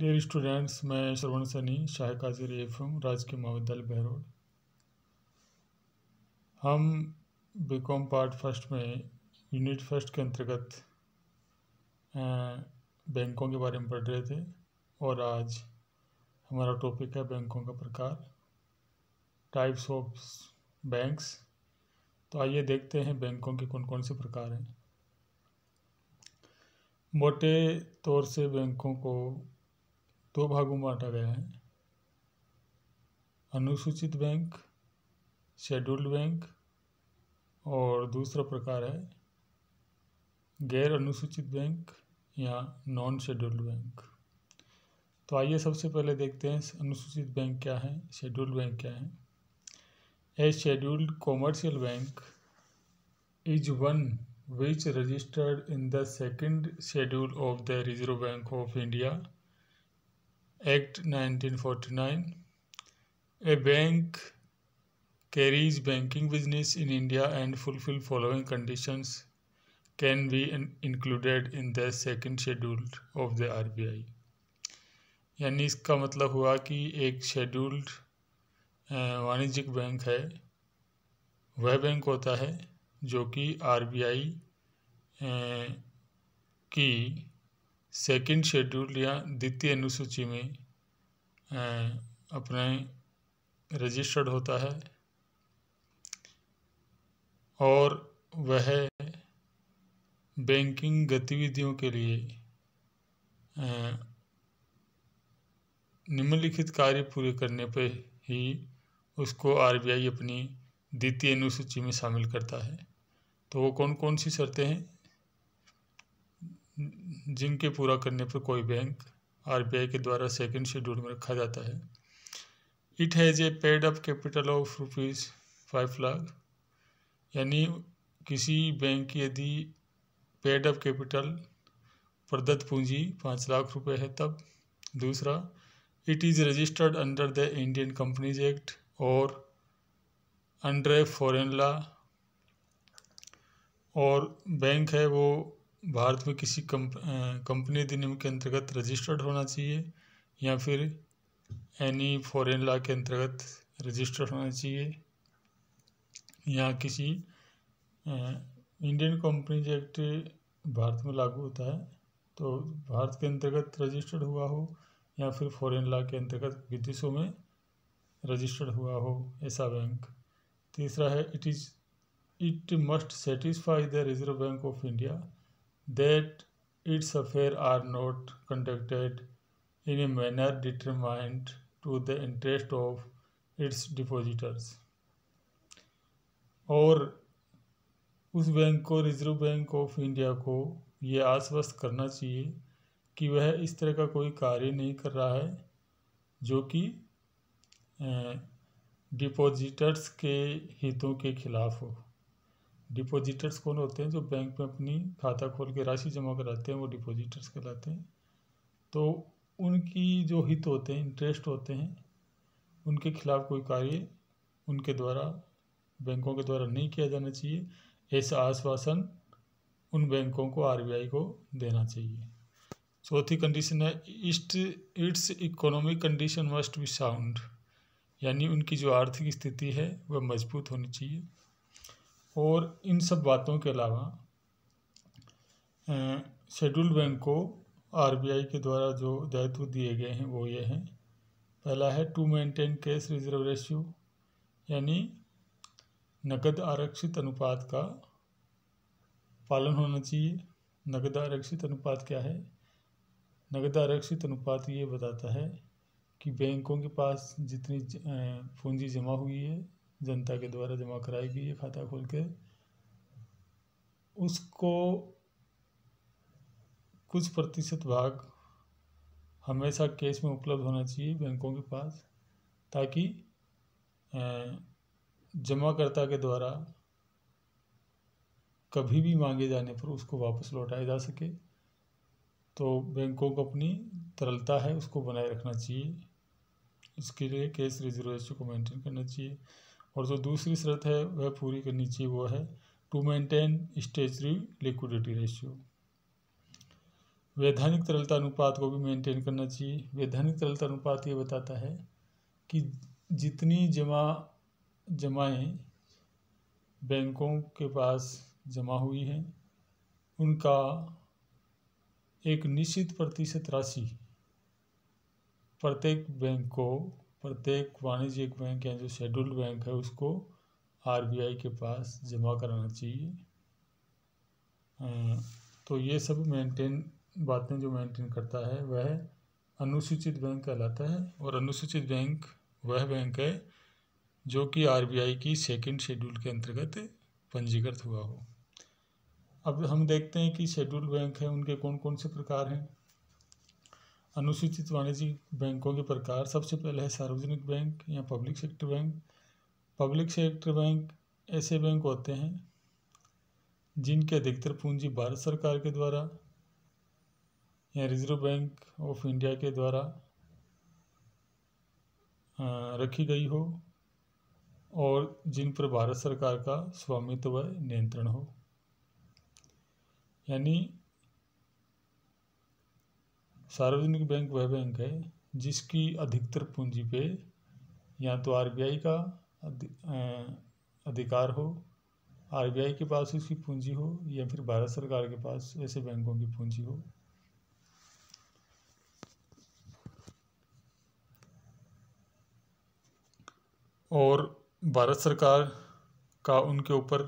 Dear students, मैं श्रवण सैनी, सहायक हाजिर एफएम, राजकीय महाविद्यालय बहरोड। हम बीकॉम पार्ट फर्स्ट में यूनिट फर्स्ट के अंतर्गत बैंकों के बारे में पढ़ रहे थे और आज हमारा टॉपिक है बैंकों का प्रकार, टाइप्स ऑफ बैंक्स। तो आइए देखते हैं बैंकों के कौन कौन से प्रकार हैं। मोटे तौर से बैंकों को दो भागों में बांटा गया है: अनुसूचित बैंक, शेड्यूल्ड बैंक, और दूसरा प्रकार है गैर अनुसूचित बैंक या नॉन शेड्यूल्ड बैंक। तो आइए सबसे पहले देखते हैं अनुसूचित बैंक क्या है, शेड्यूल्ड बैंक क्या है। A scheduled commercial bank is one which registered in the second schedule of the Reserve Bank of India Act 1949. A bank carries banking business in India and fulfill following conditions can be included in the second schedule of the RBI. यानी इसका मतलब हुआ कि एक scheduled वाणिज्यिक bank है, वह bank होता है जो कि आरबीआई की सेकंड शेड्यूल या द्वितीय अनुसूची में अपने रजिस्टर्ड होता है और वह बैंकिंग गतिविधियों के लिए निम्नलिखित कार्य पूरे करने पर ही उसको आरबीआई अपनी द्वितीय अनुसूची में शामिल करता है। तो वो कौन कौन सी शर्तें हैं जिनके पूरा करने पर कोई बैंक आरबीआई के द्वारा सेकंड शेड्यूल में रखा जाता है। It has a paid up capital of ₹5 lakh, यानी किसी बैंक की यदि पेड अप कैपिटल प्रदत्त पूंजी 5 लाख रुपए है तब। दूसरा, it is registered under the Indian companies act और अंडर ए फॉरेन लॉ, और बैंक है वो भारत में किसी कंपनी अधिनियम के अंतर्गत रजिस्टर्ड होना चाहिए या फिर एनी फॉरेन लॉ के अंतर्गत रजिस्टर्ड होना चाहिए, या किसी इंडियन कंपनीज एक्ट भारत में लागू होता है तो भारत के अंतर्गत रजिस्टर्ड हुआ हो या फिर फॉरेन लॉ के अंतर्गत विदेशों में रजिस्टर्ड हुआ हो, ऐसा बैंक। तीसरा है it must satisfy the Reserve Bank of India that its affairs are not conducted in a manner determined to the interest of its depositors। और उस बैंक को, रिजर्व बैंक ऑफ इंडिया को, ये आश्वस्त करना चाहिए कि वह इस तरह का कोई कार्य नहीं कर रहा है जो कि डिपॉजिटर्स के हितों के खिलाफ हो। डिपॉजिटर्स कौन होते हैं? जो बैंक में अपनी खाता खोल के राशि जमा कराते हैं, वो डिपॉजिटर्स कहलाते हैं। तो उनकी जो हित होते हैं, इंटरेस्ट होते हैं, उनके खिलाफ कोई कार्य उनके द्वारा, बैंकों के द्वारा नहीं किया जाना चाहिए, ऐसा आश्वासन उन बैंकों को, आरबीआई को देना चाहिए। चौथी कंडीशन है it's economic condition must be sound, यानी उनकी जो आर्थिक स्थिति है वह मजबूत होनी चाहिए। और इन सब बातों के अलावा शेड्यूल्ड बैंक को आरबीआई के द्वारा जो दायित्व दिए गए हैं वो ये हैं। पहला है to maintain cash reserve ratio, यानी नकद आरक्षित अनुपात का पालन होना चाहिए। नकद आरक्षित अनुपात क्या है? नकद आरक्षित अनुपात ये बताता है कि बैंकों के पास जितनी पूंजी जमा हुई है, जनता के द्वारा जमा कराई गई है खाता खोल के, उसको कुछ प्रतिशत भाग हमेशा कैश में उपलब्ध होना चाहिए बैंकों के पास, ताकि जमाकर्ता के द्वारा कभी भी मांगे जाने पर उसको वापस लौटाया जा सके। तो बैंकों को अपनी तरलता है उसको बनाए रखना चाहिए, इसके लिए कैश रिजर्व रेशियो को मेंटेन करना चाहिए। और जो दूसरी शर्त है वह पूरी करनी चाहिए, वो है to maintain statutory liquidity ratio. वैधानिक तरलता अनुपात को भी मेंटेन करना चाहिए। वैधानिक तरलता अनुपात ये बताता है कि जितनी जमाएं बैंकों के पास जमा हुई हैं उनका एक निश्चित प्रतिशत राशि प्रत्येक बैंक को, प्रत्येक वाणिज्यिक बैंक या जो शेड्यूल्ड बैंक है उसको आरबीआई के पास जमा कराना चाहिए। तो ये सब बातें जो मेंटेन करता है वह अनुसूचित बैंक कहलाता है। और अनुसूचित बैंक वह बैंक है जो कि आरबीआई की सेकंड शेड्यूल के अंतर्गत पंजीकृत हुआ हो। अब हम देखते हैं कि शेड्यूल्ड बैंक है उनके कौन कौन से प्रकार हैं। अनुसूचित वाणिज्यिक बैंकों के प्रकार, सबसे पहले है सार्वजनिक बैंक या public sector bank. Public sector bank ऐसे बैंक होते हैं जिनके अधिकतर पूंजी भारत सरकार के द्वारा या रिजर्व बैंक ऑफ इंडिया के द्वारा रखी गई हो और जिन पर भारत सरकार का स्वामित्व व नियंत्रण हो। यानी सार्वजनिक बैंक वह बैंक है जिसकी अधिकतर पूंजी पे या तो आरबीआई का अधिकार हो, आरबीआई के पास उसकी पूंजी हो, या फिर भारत सरकार के पास ऐसे बैंकों की पूंजी हो। और भारत सरकार का उनके ऊपर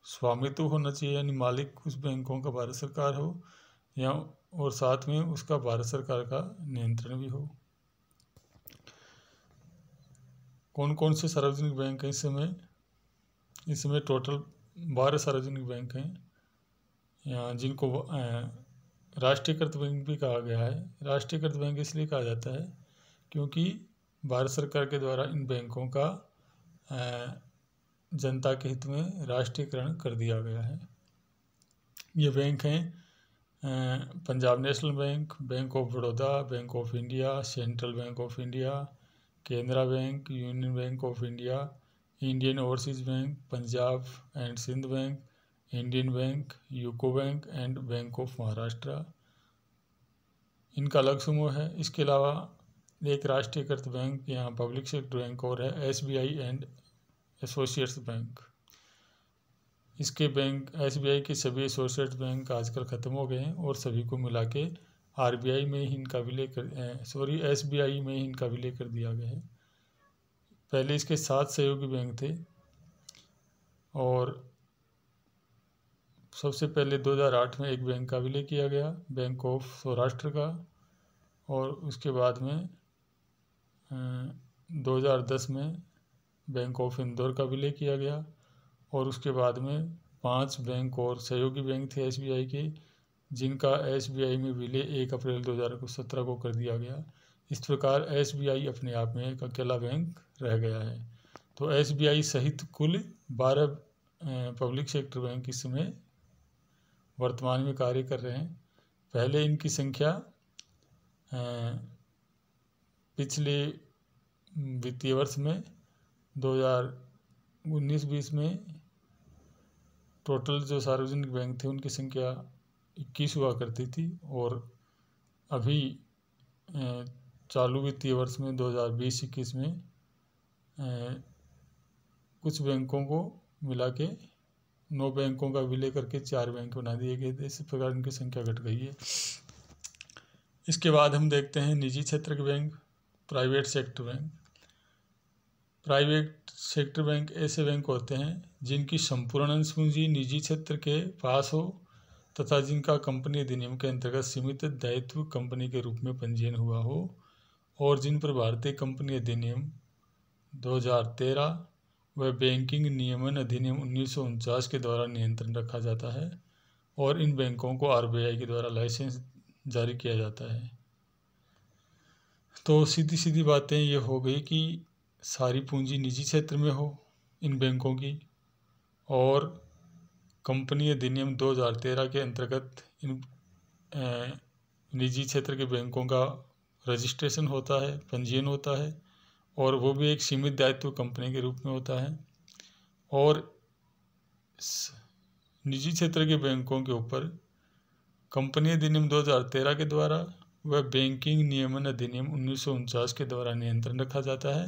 स्वामित्व होना चाहिए, यानी मालिक उस बैंकों का भारत सरकार हो या और साथ में उसका भारत सरकार का नियंत्रण भी हो। कौन कौन से सार्वजनिक बैंक हैं इस समय टोटल 12 सार्वजनिक बैंक हैं या जिनको राष्ट्रीयकृत बैंक भी कहा गया है। राष्ट्रीयकृत बैंक इसलिए कहा जाता है क्योंकि भारत सरकार के द्वारा इन बैंकों का जनता के हित में राष्ट्रीयकरण कर दिया गया है। ये बैंक हैं Punjab National Bank, Bank of Baroda, Bank of India, Central Bank of India, Canara Bank, Union Bank of India, Indian Overseas Bank, Punjab and Sindh Bank, Indian Bank, UCO Bank and Bank of Maharashtra. इनका अलग समूह है। इसके अलावा एक राष्ट्रीयकृत बैंक यहाँ पब्लिक सेक्टर बैंक और है एसबीआई एंड एसोसिएट्स बैंक। इसके बैंक एसबीआई के सभी एसोसिएट बैंक आजकल ख़त्म हो गए हैं और सभी को मिला के आरबीआई में ही इनका विलय एसबीआई में ही इनका विलय कर दिया गया है। पहले इसके 7 सहयोगी बैंक थे और सबसे पहले 2008 में एक बैंक का विलय किया गया, बैंक ऑफ सौराष्ट्र का, और उसके बाद में 2010 में बैंक ऑफ इंदौर का विलय किया गया और उसके बाद में 5 बैंक और सहयोगी बैंक थे एसबीआई के जिनका एसबीआई में विलय 1 अप्रैल 2017 को कर दिया गया। इस प्रकार एसबीआई अपने आप में एक अकेला बैंक रह गया है। तो एसबीआई सहित कुल 12 पब्लिक सेक्टर बैंक इस समय वर्तमान में कार्य कर रहे हैं। पहले इनकी संख्या पिछले वित्तीय वर्ष में 2019-20 में टोटल जो सार्वजनिक बैंक थे उनकी संख्या 21 हुआ करती थी और अभी चालू वित्तीय वर्ष में 2020-21 में कुछ बैंकों को मिला के 9 बैंकों का विलय करके 4 बैंक बना दिए गए थे। इस प्रकार इनकी संख्या घट गई है। इसके बाद हम देखते हैं निजी क्षेत्र के bank, private sector bank. Private sector bank ऐसे बैंक होते हैं जिनकी संपूर्ण अंश पूंजी निजी क्षेत्र के पास हो तथा जिनका कंपनी अधिनियम के अंतर्गत सीमित दायित्व कंपनी के रूप में पंजीयन हुआ हो और जिन पर भारतीय कंपनी अधिनियम 2013 व बैंकिंग नियमन अधिनियम 1949 के द्वारा नियंत्रण रखा जाता है और इन बैंकों को आरबीआई के द्वारा लाइसेंस जारी किया जाता है। तो सीधी सीधी बातें ये हो गई कि सारी पूंजी निजी क्षेत्र में हो इन बैंकों की और कंपनी अधिनियम 2013 के अंतर्गत इन निजी क्षेत्र के बैंकों का रजिस्ट्रेशन होता है, पंजीयन होता है और वो भी एक सीमित दायित्व कंपनी के रूप में होता है। और निजी क्षेत्र के बैंकों के ऊपर कंपनी अधिनियम 2013 के द्वारा व बैंकिंग नियमन अधिनियम 1949 के द्वारा नियंत्रण रखा जाता है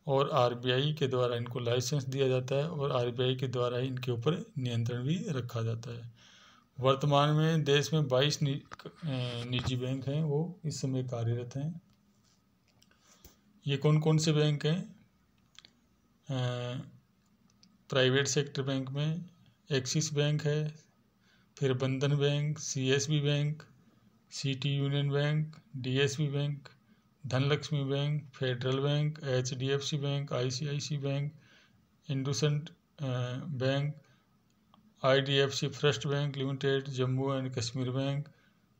और आरबीआई के द्वारा इनको लाइसेंस दिया जाता है और आरबीआई के द्वारा ही इनके ऊपर नियंत्रण भी रखा जाता है। वर्तमान में देश में 22 निजी बैंक हैं, वो इस समय कार्यरत हैं। ये कौन कौन से बैंक हैं? प्राइवेट सेक्टर बैंक में एक्सिस बैंक है, फिर Bandhan bank, CSB bank, City Union bank, DSB bank, Dhanlaxmi bank, Federal bank, HDFC bank, ICIC bank, IndusInd bank, IDFC First bank limited, Jammu and Kashmir bank,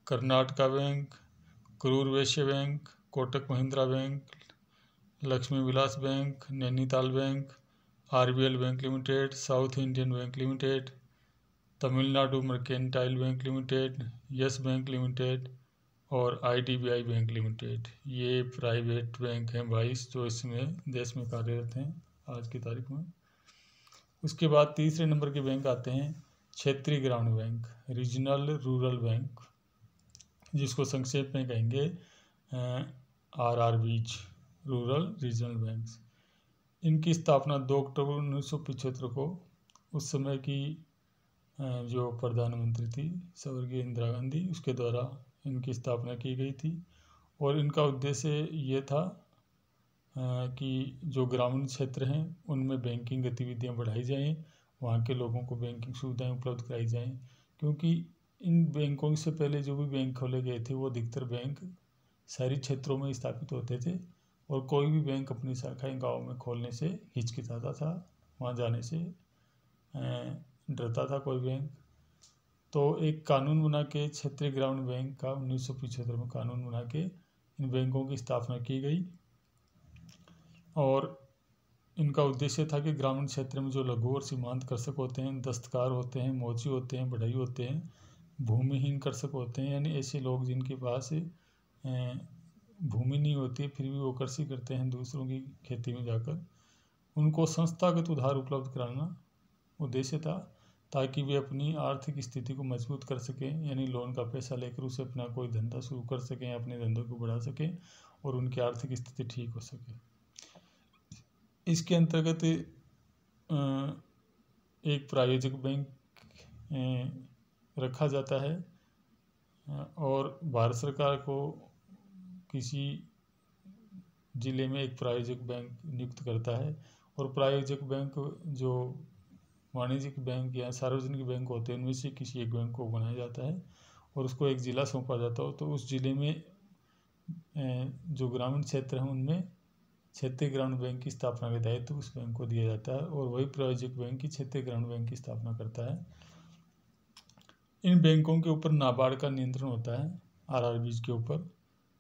Karnataka bank, Karur Vysya bank, Kotak Mahindra bank, Lakshmi Vilas bank, Nainital bank, RBL bank limited, South Indian bank limited, Tamil Nadu Mercantile bank limited, Yes bank limited और IDBI bank limited. ये private bank हैं 22 जो इसमें देश में कार्यरत हैं आज की तारीख में। उसके बाद तीसरे नंबर के बैंक आते हैं क्षेत्रीय ग्रामीण बैंक, रीजनल रूरल बैंक, जिसको संक्षेप में कहेंगे आरआरबीज, रूरल रीजनल बैंक्स। इनकी स्थापना 2 अक्टूबर 1975 को उस समय की जो प्रधानमंत्री थी स्वर्गीय इंदिरा गांधी, उसके द्वारा इनकी स्थापना की गई थी और इनका उद्देश्य ये था कि जो ग्रामीण क्षेत्र हैं उनमें बैंकिंग गतिविधियां बढ़ाई जाएं, वहाँ के लोगों को बैंकिंग सुविधाएं उपलब्ध कराई जाएं, क्योंकि इन बैंकों से पहले जो भी बैंक खोले गए थे वो अधिकतर बैंक शहरी क्षेत्रों में स्थापित होते थे और कोई भी बैंक अपनी शाखाएं गाँव में खोलने से हिचकिचाता था, वहाँ जाने से डरता था कोई बैंक। तो एक कानून बना के क्षेत्रीय ग्रामीण बैंक का 1975 में कानून बना के इन बैंकों की स्थापना की गई और इनका उद्देश्य था कि ग्रामीण क्षेत्र में जो लघु और सीमांत कृषक होते हैं, दस्तकार होते हैं, मोची होते हैं, बढ़ई होते हैं, भूमिहीन कृषक होते हैं, यानी ऐसे लोग जिनके पास भूमि नहीं होती फिर भी वो कृषि करते हैं दूसरों की खेती में जाकर, उनको संस्थागत उधार उपलब्ध कराना उद्देश्य था, ताकि वे अपनी आर्थिक स्थिति को मजबूत कर सकें, यानी लोन का पैसा लेकर उसे अपना कोई धंधा शुरू कर सकें, अपने धंधों को बढ़ा सकें और उनकी आर्थिक स्थिति ठीक हो सके। इसके अंतर्गत एक प्रायोजक बैंक रखा जाता है और भारत सरकार को किसी जिले में एक प्रायोजक बैंक नियुक्त करता है और प्रायोजक बैंक जो वाणिज्यिक बैंक या सार्वजनिक बैंक होते हैं उनमें से किसी एक बैंक को बनाया जाता है और उसको एक ज़िला सौंपा जाता है। तो उस ज़िले में जो ग्रामीण क्षेत्र हैं उनमें क्षेत्रीय ग्रामीण बैंक की स्थापना का दायित्व उस बैंक को दिया जाता है और वही प्रायोजक बैंक की क्षेत्रीय ग्रामीण बैंक की स्थापना करता है। इन बैंकों के ऊपर नाबार्ड का नियंत्रण होता है आरआरबीज के ऊपर,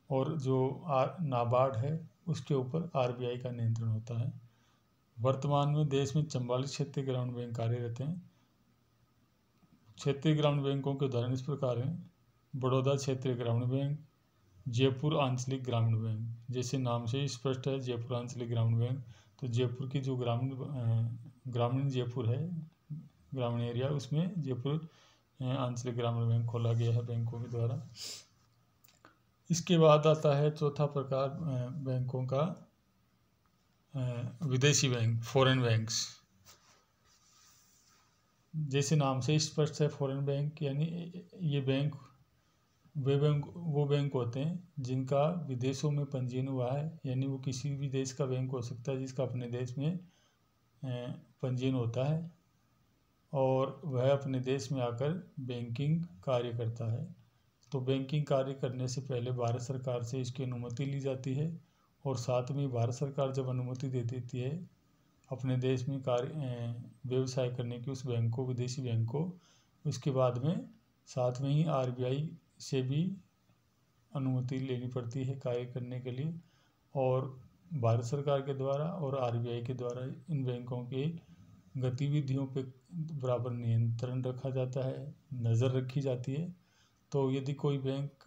और जो नाबार्ड है उसके ऊपर आरबीआई का नियंत्रण होता है। वर्तमान में देश में 44 क्षेत्रीय ग्रामीण बैंक कार्यरत हैं। क्षेत्रीय ग्रामीण बैंकों के उदाहरण इस प्रकार हैं: बड़ौदा क्षेत्रीय ग्रामीण बैंक, जयपुर आंचलिक ग्रामीण बैंक, जैसे नाम से ही स्पष्ट है जयपुर आंचलिक ग्रामीण बैंक, तो जयपुर की जो ग्रामीण जयपुर है ग्रामीण एरिया, उसमें जयपुर आंचलिक ग्रामीण बैंक खोला गया है बैंकों के द्वारा। इसके बाद आता है चौथा प्रकार बैंकों का, विदेशी बैंक, फॉरेन बैंक्स। जैसे नाम से स्पष्ट है फॉरेन बैंक, यानी ये बैंक वो बैंक होते हैं जिनका विदेशों में पंजीयन हुआ है, यानी वो किसी भी देश का बैंक हो सकता है जिसका अपने देश में पंजीयन होता है और वह अपने देश में आकर बैंकिंग कार्य करता है। तो बैंकिंग कार्य करने से पहले भारत सरकार से इसकी अनुमति ली जाती है और साथ में भारत सरकार जब अनुमति दे देती है अपने देश में कार्य व्यवसाय करने की उस बैंक को, विदेशी बैंक को, उसके बाद में साथ में ही आरबीआई से भी अनुमति लेनी पड़ती है कार्य करने के लिए और भारत सरकार के द्वारा और आरबीआई के द्वारा इन बैंकों के गतिविधियों पे बराबर नियंत्रण रखा जाता है, नज़र रखी जाती है। तो यदि कोई बैंक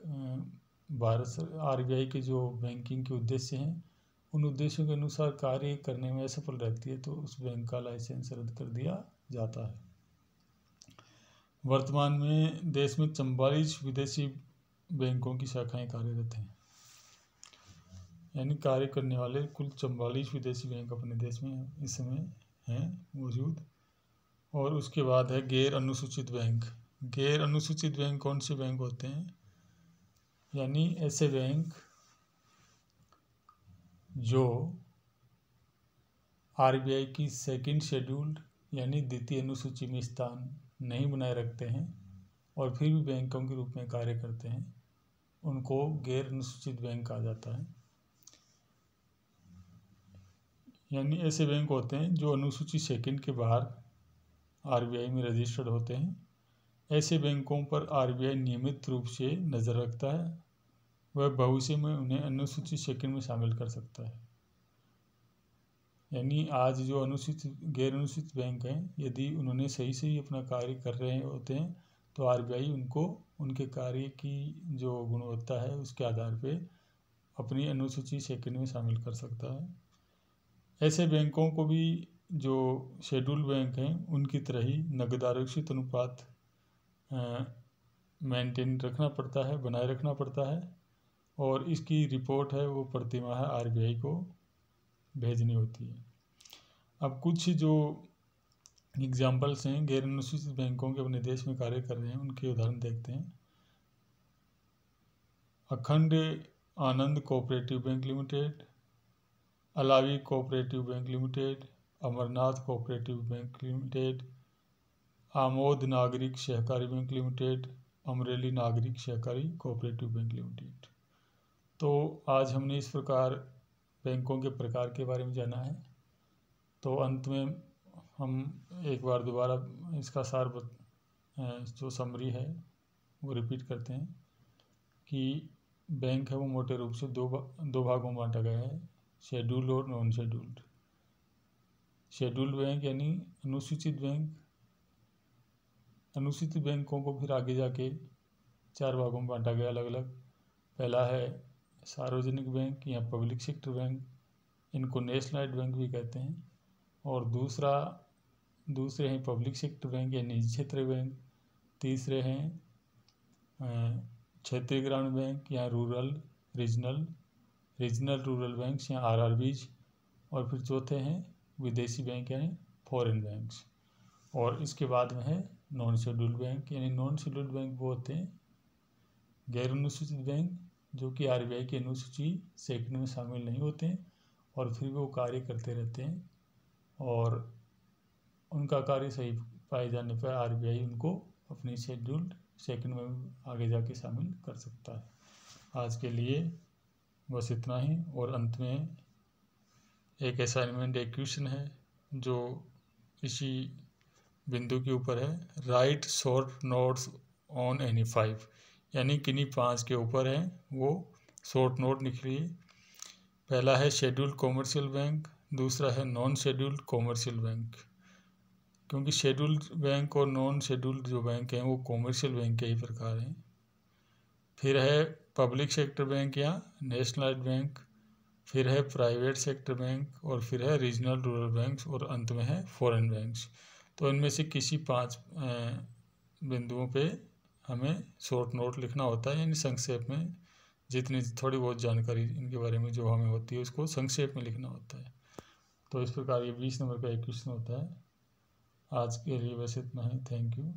आरबीआई के जो बैंकिंग के उद्देश्य हैं उन उद्देश्यों के अनुसार कार्य करने में असफल रहती है तो उस बैंक का लाइसेंस रद्द कर दिया जाता है। वर्तमान में देश में 44 विदेशी बैंकों की शाखाएं कार्यरत हैं, यानी कार्य करने वाले कुल 44 विदेशी बैंक अपने देश में इस समय हैं मौजूद। और उसके बाद है गैर अनुसूचित बैंक। गैर अनुसूचित बैंक कौन से बैंक होते हैं? यानी ऐसे बैंक जो आरबीआई की सेकंड शेड्यूल्ड यानी द्वितीय अनुसूची में स्थान नहीं बनाए रखते हैं और फिर भी बैंकों के रूप में कार्य करते हैं, उनको गैर अनुसूचित बैंक कहा जाता है। यानी ऐसे बैंक होते हैं जो अनुसूची सेकंड के बाहर आरबीआई में रजिस्टर्ड होते हैं। ऐसे बैंकों पर आरबीआई नियमित रूप से नज़र रखता है, वह भविष्य में उन्हें अनुसूची सेकंड में शामिल कर सकता है। यानी आज जो अनुसूचित गैर अनुसूचित बैंक हैं, यदि उन्होंने सही अपना कार्य कर रहे होते हैं तो आरबीआई उनको उनके कार्य की जो गुणवत्ता है उसके आधार पे अपनी अनुसूची सेकंड में शामिल कर सकता है। ऐसे बैंकों को भी जो शेड्यूल बैंक हैं उनकी तरह ही नगद आरक्षित अनुपात मेंटेन रखना पड़ता है, बनाए रखना पड़ता है, और इसकी रिपोर्ट है वो प्रतिमाह आरबीआई को भेजनी होती है। अब कुछ जो एग्जाम्पल्स हैं गैर अनुसूचित बैंकों के अपने देश में कार्य कर रहे हैं, उनके उदाहरण देखते हैं। Akhand Anand cooperative bank limited, Alavi cooperative bank limited, Amarnath cooperative bank limited, Amod Nagarik Sahakari bank limited, Amreli नागरिक सहकारी कोऑपरेटिव बैंक लिमिटेड। तो आज हमने इस प्रकार बैंकों के प्रकार के बारे में जाना है। तो अंत में हम एक बार दोबारा इसका सार जो समरी है वो रिपीट करते हैं कि बैंक है वो मोटे रूप से दो भागों में बांटा गया है, शेड्यूल्ड और नॉन शेड्यूल्ड। शेड्यूल्ड बैंक यानी अनुसूचित बैंक, अनुसूचित बैंकों को फिर आगे जाके 4 भागों में बांटा गया अलग अलग। पहला है सार्वजनिक बैंक या पब्लिक सेक्टर बैंक, इनको नेशनलाइज्ड बैंक भी कहते हैं। और दूसरे हैं पब्लिक सेक्टर बैंक या निजी क्षेत्रीय बैंक। तीसरे हैं क्षेत्रीय ग्रामीण बैंक या रीजनल रूरल बैंक्स या आरआरबीज। और फिर चौथे हैं विदेशी बैंक यानी फॉरेन बैंक्स। और इसके बाद में है नॉन शेड्यूल्ड बैंक। यानी नॉन शेड्यूल्ड बैंक वो होते हैं गैर अनुसूचित बैंक जो कि आरबीआई की अनुसूची सेकंड में शामिल नहीं होते हैं और फिर भी वो कार्य करते रहते हैं, और उनका कार्य सही पाए जाने पर आरबीआई उनको अपनी शेड्यूल्ड सेकंड में आगे जाके शामिल कर सकता है। आज के लिए बस इतना ही। और अंत में एक असाइनमेंट, एक क्वेश्चन है जो इसी बिंदु के ऊपर है। Right short notes on any 5, यानी किन्हीं 5 के ऊपर है वो शॉर्ट नोट निकलिए। पहला है शेड्यूल्ड कॉमर्शियल बैंक, दूसरा है नॉन शेड्यूल्ड कॉमर्शियल बैंक, क्योंकि शेड्यूल्ड बैंक और नॉन शेड्यूल्ड जो बैंक हैं वो कॉमर्शियल बैंक के ही प्रकार हैं। फिर है पब्लिक सेक्टर बैंक या नेशनलाइज्ड बैंक, फिर है प्राइवेट सेक्टर बैंक, और फिर है रीजनल रूरल बैंक्स, और अंत में है फॉरेन बैंक्स। तो इनमें से किसी 5 बिंदुओं पे हमें शॉर्ट नोट लिखना होता है, यानी संक्षेप में जितनी थोड़ी बहुत जानकारी इनके बारे में जो हमें होती है उसको संक्षेप में लिखना होता है। तो इस प्रकार ये 20 नंबर का एक क्वेश्चन होता है। आज के लिए बस इतना ही। Thank you.